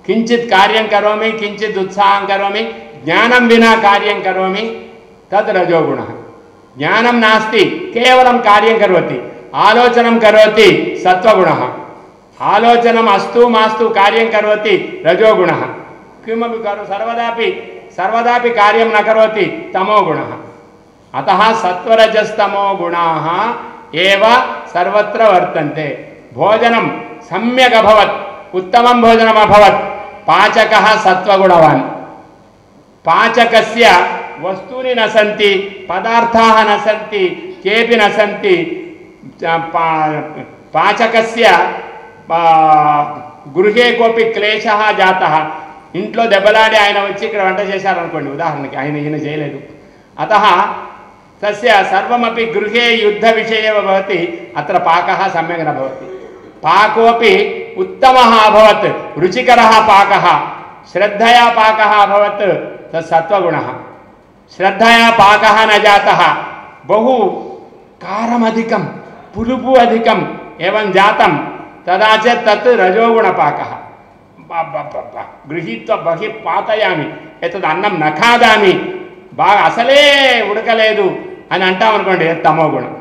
किञ्चित् कार्यं करोमि किञ्चित् उत्साहं करोमि ज्ञानं विना कार्यं करोमि तद् रजोगुणः ज्ञानं नास्ति केवलं कार्यं करोति आलोचनं करोति सत्त्वगुणः आलोचनम् अस्तु मास्तु कार्यं करोति रजोगुणः किमपि सर्वदापि कार्यं न करोति तमोगुणः अतः सत्त्वरजस्तमो गुणाः एव सर्वत्र वर्तन्ते भोजनं सम्यक् अभवत् उत्तमं भोजनम् अभवत् पाचकः सत्त्वगुणवान् पाचकस्य वस्तूनि न सन्ति पदार्थाः न सन्ति केऽपि न सन्ति पाचकस्य गृहे कोऽपि क्लेशः जातः ఇంట్లో దెబ్బలాడి ఆయన వచ్చి ఇక్కడ వంట చేశారనుకోండి ఉదాహరణకి ఆయన ఈయన చేయలేదు अतः तस्य सर्वमपि गृहे युद्धविषये एव भवति अत्र पाकः सम्यक् न भवति पाकोऽपि उत्तमः अभवत् रुचिकरः पाकः श्रद्धया पाकः अभवत् तत् सत्त्वगुणः श्रद्धया पाकः न जातः बहु कारमधिकं पुलुपु अधिकम् एवं जातं तदा च तत् रजोगुणपाकः गृहीत्वा बहिः पातयामि एतद् अन्नं न खादामि బాగా అసలే ఉడకలేదు అని అంటామనుకోండి తమోగుణం